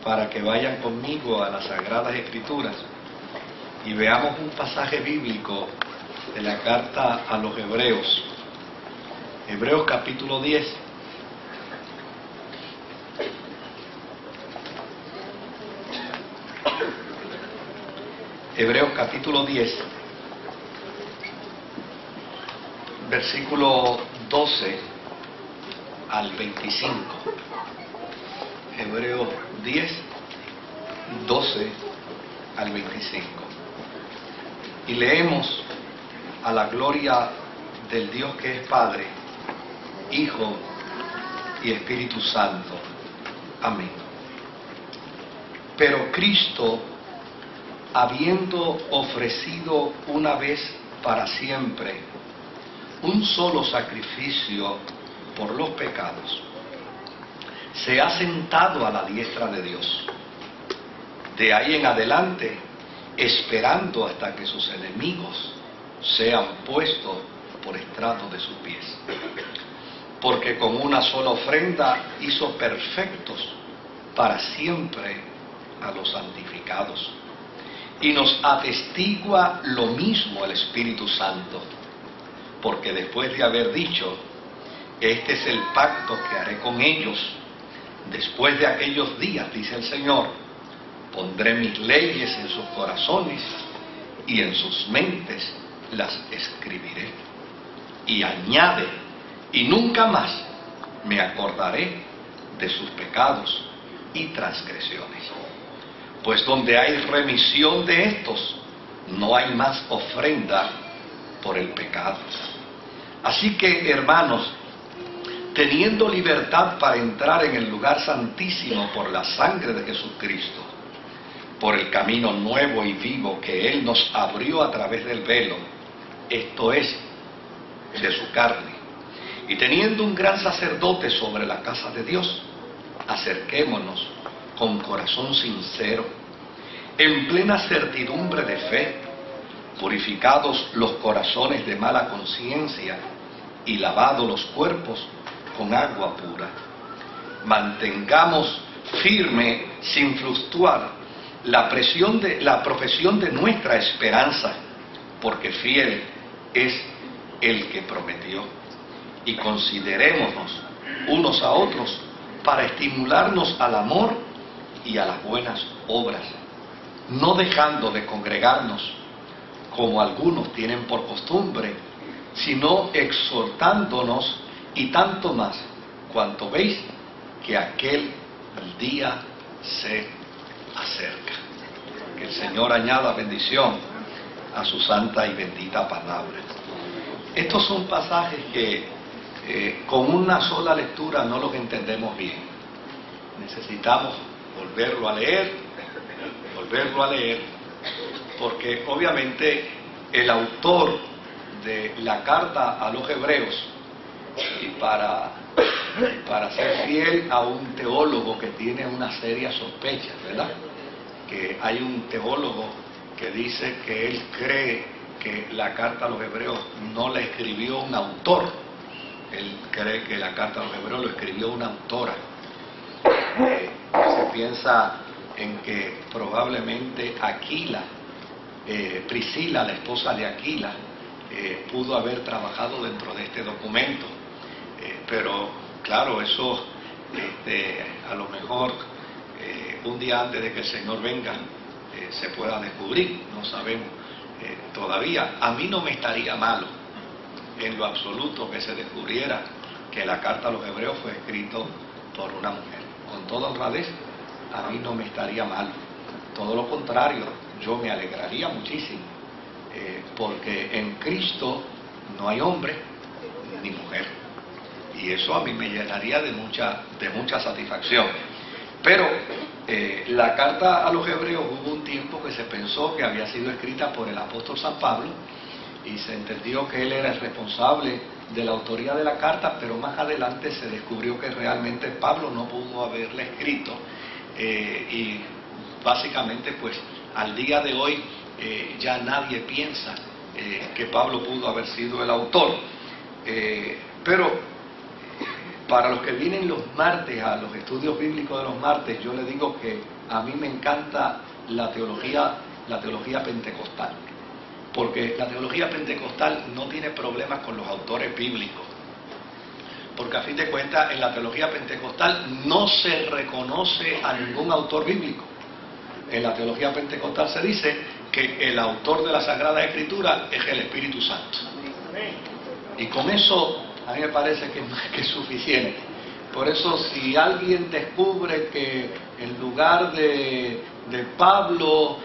para que vayan conmigo a las Sagradas Escrituras y veamos un pasaje bíblico de la carta a los Hebreos. Hebreos capítulo 10. Hebreos capítulo 10, versículo 12 al 25. Hebreos 10, 12 al 25. Y leemos a la gloria del Dios que es Padre, Hijo y Espíritu Santo. Amén. Pero Cristo, habiendo ofrecido una vez para siempre un solo sacrificio por los pecados, se ha sentado a la diestra de Dios. De ahí en adelante, esperando hasta que sus enemigos sean puestos por estrado de sus pies. Porque con una sola ofrenda hizo perfectos para siempre a los santificados. Y nos atestigua lo mismo el Espíritu Santo, porque después de haber dicho, este es el pacto que haré con ellos, después de aquellos días, dice el Señor, pondré mis leyes en sus corazones y en sus mentes las escribiré. Y añade, y nunca más me acordaré de sus pecados y transgresiones. Pues donde hay remisión de estos, no hay más ofrenda por el pecado. Así que, hermanos, teniendo libertad para entrar en el lugar santísimo por la sangre de Jesucristo, por el camino nuevo y vivo que Él nos abrió a través del velo, esto es, de su carne, y teniendo un gran sacerdote sobre la casa de Dios, acerquémonos con corazón sincero, en plena certidumbre de fe, purificados los corazones de mala conciencia y lavados los cuerpos con agua pura. Mantengamos firme, sin fluctuar, la profesión de nuestra esperanza, porque fiel es el que prometió. Y considerémonos unos a otros para estimularnos al amor y a las buenas obras, no dejando de congregarnos, como algunos tienen por costumbre, sino exhortándonos, y tanto más, cuanto veis que aquel día se acerca. Que el Señor añada bendición a su santa y bendita palabra. Estos son pasajes que con una sola lectura no los entendemos bien. Necesitamos volverlo a leer, porque obviamente el autor de la carta a los Hebreos, y para ser fiel a un teólogo que tiene una seria sospecha, ¿verdad? Que hay un teólogo que dice que él cree que la carta a los Hebreos no la escribió un autor, él cree que la carta a los Hebreos lo escribió una autora. Se piensa en que probablemente Aquila, Priscila, la esposa de Aquila, pudo haber trabajado dentro de este documento, pero claro, eso a lo mejor un día antes de que el Señor venga se pueda descubrir, no sabemos todavía. A mí no me estaría malo en lo absoluto que se descubriera que la carta a los Hebreos fue escrito por una mujer. Con toda honradez, a mí no me estaría mal. Todo lo contrario, yo me alegraría muchísimo, porque en Cristo no hay hombre ni mujer, y eso a mí me llenaría de mucha satisfacción. Pero la carta a los Hebreos, hubo un tiempo que se pensó que había sido escrita por el apóstol San Pablo, y se entendió que él era el responsable de la autoría de la carta, pero más adelante se descubrió que realmente Pablo no pudo haberla escrito, y básicamente pues al día de hoy ya nadie piensa que Pablo pudo haber sido el autor, pero Para los que vienen los martes a los estudios bíblicos de los martes, yo les digo que a mí me encanta la teología pentecostal, porque la teología pentecostal no tiene problemas con los autores bíblicos, porque a fin de cuentas en la teología pentecostal no se reconoce a ningún autor bíblico. En la teología pentecostal se dice que el autor de la Sagrada Escritura es el Espíritu Santo, y con eso a mí me parece que es más que suficiente. Por eso, si alguien descubre que en lugar de Pablo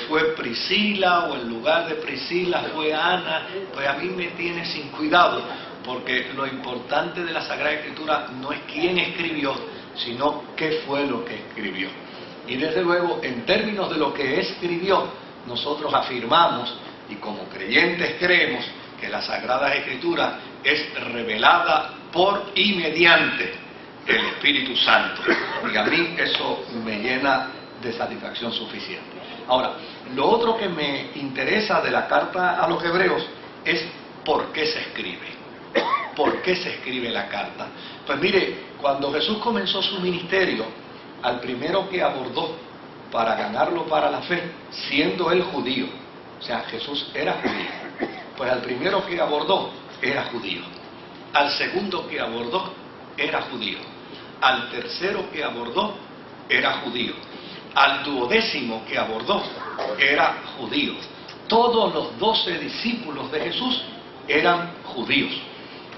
fue Priscila, o en lugar de Priscila fue Ana, pues a mí me tiene sin cuidado, porque lo importante de la Sagrada Escritura no es quién escribió, sino qué fue lo que escribió. Y desde luego, en términos de lo que escribió, nosotros afirmamos, y como creyentes creemos, que la Sagrada Escritura es revelada por y mediante el Espíritu Santo. Y a mí eso me llena de satisfacción suficiente. Ahora, lo otro que me interesa de la carta a los Hebreos es por qué se escribe. ¿Por qué se escribe la carta? Pues mire, cuando Jesús comenzó su ministerio, al primero que abordó para ganarlo para la fe, siendo él judío, o sea, Jesús era judío, pues al primero que abordó era judío, al segundo que abordó era judío, al tercero que abordó era judío, al duodécimo que abordó era judío. Todos los 12 discípulos de Jesús eran judíos.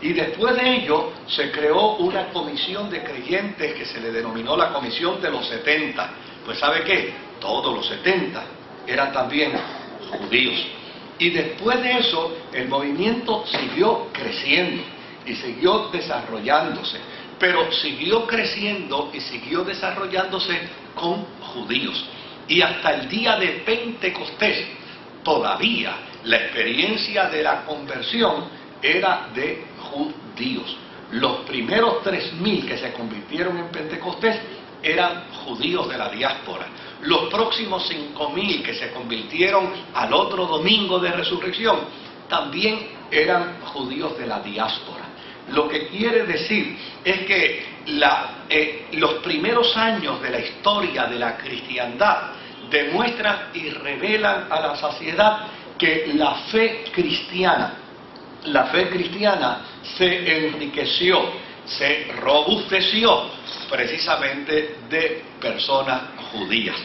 Y después de ello se creó una comisión de creyentes que se le denominó la comisión de los 70. Pues ¿sabe qué? Todos los 70 eran también judíos. Y después de eso el movimiento siguió creciendo y siguió desarrollándose, pero siguió creciendo y siguió desarrollándose con judíos. Y hasta el día de Pentecostés todavía la experiencia de la conversión era de judíos. Los primeros 3.000 que se convirtieron en Pentecostés eran judíos de la diáspora. Los próximos 5.000 que se convirtieron al otro domingo de resurrección también eran judíos de la diáspora. Lo que quiere decir es que los primeros años de la historia de la cristiandad demuestran y revelan a la sociedad que la fe cristiana se enriqueció, se robusteció precisamente de personas judías.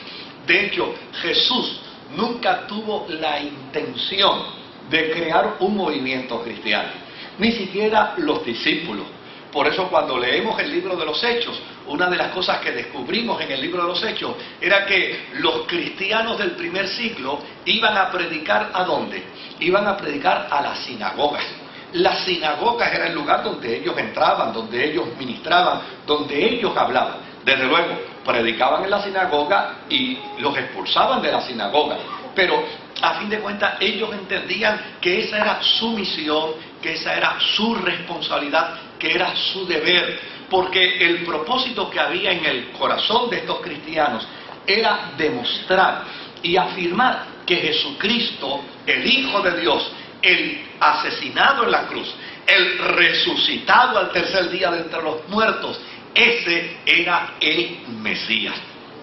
De hecho, Jesús nunca tuvo la intención de crear un movimiento cristiano, ni siquiera los discípulos. Por eso cuando leemos el libro de los Hechos, una de las cosas que descubrimos en el libro de los Hechos era que los cristianos del primer siglo iban a predicar ¿a dónde? Iban a predicar a las sinagogas. Las sinagogas era el lugar donde ellos entraban, donde ellos ministraban, donde ellos hablaban. Desde luego, predicaban en la sinagoga y los expulsaban de la sinagoga. Pero a fin de cuentas ellos entendían que esa era su misión, que esa era su responsabilidad, que era su deber, porque el propósito que había en el corazón de estos cristianos era demostrar y afirmar que Jesucristo, el Hijo de Dios, el asesinado en la cruz, el resucitado al tercer día de entre los muertos, ese era el Mesías.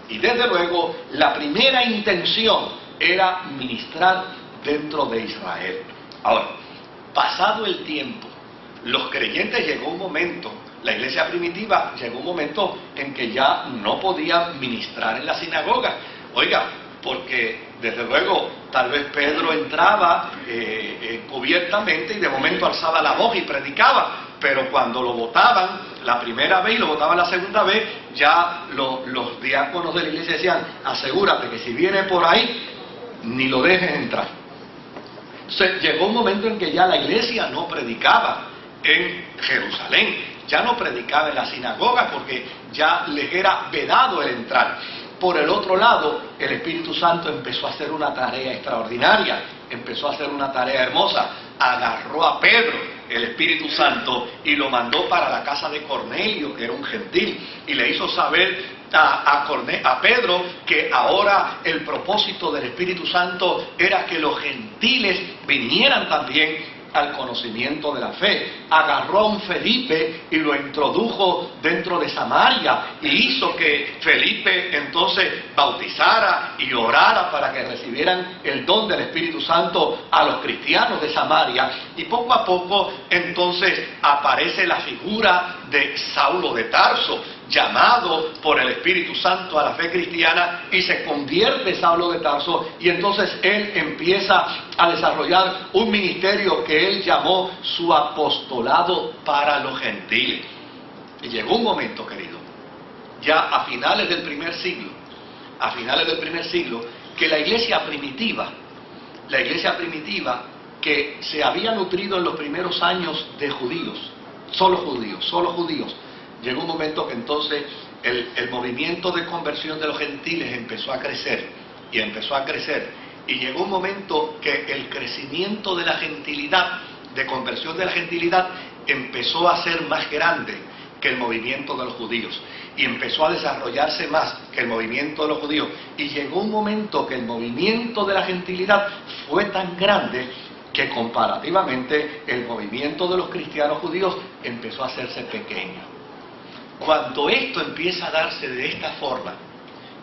Y desde luego la primera intención era ministrar dentro de Israel. Ahora, pasado el tiempo, los creyentes llegó un momento, la iglesia primitiva llegó un momento en que ya no podían ministrar en la sinagoga. Oiga, porque desde luego tal vez Pedro entraba cubiertamente y de momento alzaba la voz y predicaba, pero cuando lo votaban la primera vez y lo votaban la segunda vez, ya los diáconos de la iglesia decían: asegúrate que si viene por ahí, ni lo dejes entrar. Llegó un momento en que ya la iglesia no predicaba en Jerusalén, ya no predicaba en la sinagoga porque ya les era vedado el entrar. Por el otro lado, el Espíritu Santo empezó a hacer una tarea extraordinaria, empezó a hacer una tarea hermosa. Agarró a Pedro, el Espíritu Santo, y lo mandó para la casa de Cornelio, que era un gentil, y le hizo saber a Pedro que ahora el propósito del Espíritu Santo era que los gentiles vinieran también al conocimiento de la fe. Agarró a un Felipe y lo introdujo dentro de Samaria y hizo que Felipe entonces bautizara y orara para que recibieran el don del Espíritu Santo a los cristianos de Samaria. Y poco a poco entonces aparece la figura de Saulo de Tarso, llamado por el Espíritu Santo a la fe cristiana, y se convierte Saulo de Tarso, y entonces él empieza a desarrollar un ministerio que él llamó su apostolado para los gentiles. Y llegó un momento, querido, ya a finales del primer siglo, que la iglesia primitiva que se había nutrido en los primeros años de judíos, solo judíos, llegó un momento que entonces el movimiento de conversión de los gentiles empezó a crecer, y llegó un momento que el crecimiento de la gentilidad, de conversión de la gentilidad, empezó a ser más grande que el movimiento de los judíos, y empezó a desarrollarse más que el movimiento de los judíos, y llegó un momento que el movimiento de la gentilidad fue tan grande que comparativamente el movimiento de los cristianos judíos empezó a hacerse pequeño. Cuando esto empieza a darse de esta forma,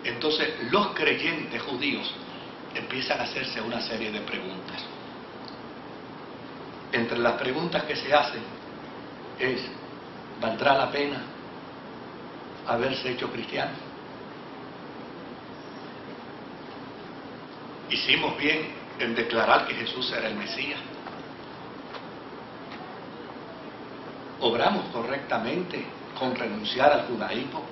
entonces los creyentes judíos empiezan a hacerse una serie de preguntas. Entre las preguntas que se hacen es: ¿valdrá la pena haberse hecho cristiano? ¿Hicimos bien en declarar que Jesús era el Mesías? ¿Obramos correctamente con renunciar al judaísmo?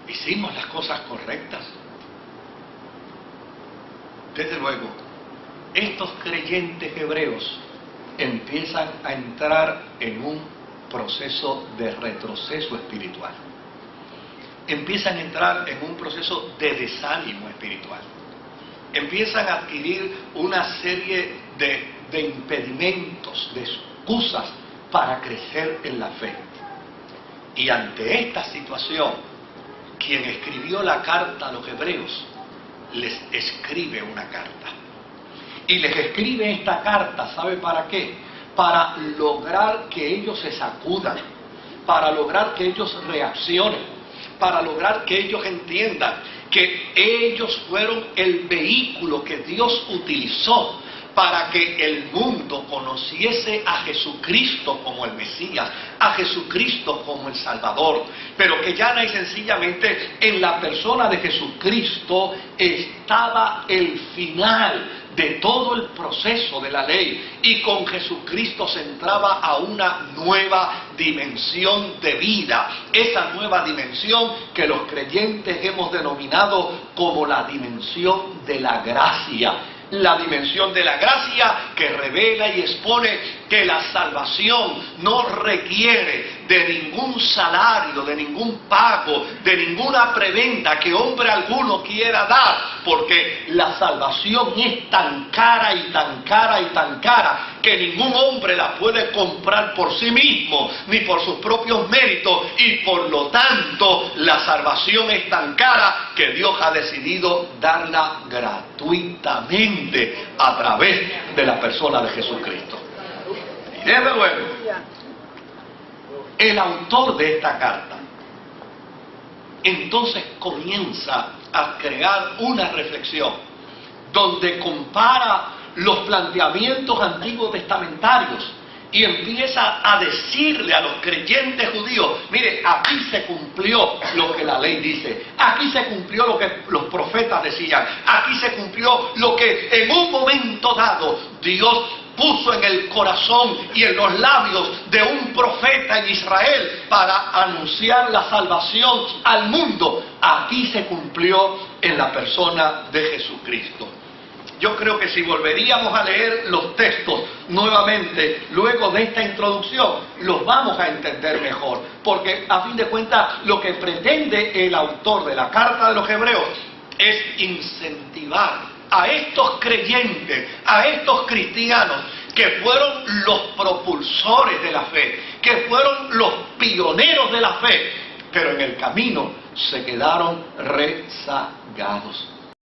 ¿Hicimos las cosas correctas? Desde luego, estos creyentes hebreos empiezan a entrar en un proceso de retroceso espiritual. Empiezan a entrar en un proceso de desánimo espiritual. Empiezan a adquirir una serie de impedimentos, de excusas para crecer en la fe. Y ante esta situación, quien escribió la carta a los hebreos les escribe una carta. Y les escribe esta carta, ¿sabe para qué? Para lograr que ellos se sacudan, para lograr que ellos reaccionen, para lograr que ellos entiendan que ellos fueron el vehículo que Dios utilizó para que el mundo conociese a Jesucristo como el Mesías, a Jesucristo como el Salvador, pero que llana y sencillamente en la persona de Jesucristo estaba el final de todo el proceso de la ley, y con Jesucristo se entraba a una nueva dimensión de vida, esa nueva dimensión que los creyentes hemos denominado como la dimensión de la gracia. La dimensión de la gracia que revela y expone que la salvación no requiere de ningún salario, de ningún pago, de ninguna prebenda que hombre alguno quiera dar, porque la salvación es tan cara y tan cara y tan cara que ningún hombre la puede comprar por sí mismo ni por sus propios méritos, y por lo tanto la salvación es tan cara que Dios ha decidido darla gratuitamente a través de la persona de Jesucristo. Y desde luego, el autor de esta carta entonces comienza a crear una reflexión donde compara los planteamientos antiguos testamentarios y empieza a decirle a los creyentes judíos: mire, aquí se cumplió lo que la ley dice, aquí se cumplió lo que los profetas decían, aquí se cumplió lo que en un momento dado Dios puso en el corazón y en los labios de un profeta en Israel para anunciar la salvación al mundo. Aquí se cumplió en la persona de Jesucristo. Yo creo que si volveríamos a leer los textos nuevamente, luego de esta introducción, los vamos a entender mejor, porque a fin de cuentas lo que pretende el autor de la carta de los Hebreos es incentivar a estos creyentes, a estos cristianos, que fueron los propulsores de la fe, que fueron los pioneros de la fe, pero en el camino se quedaron rezagados.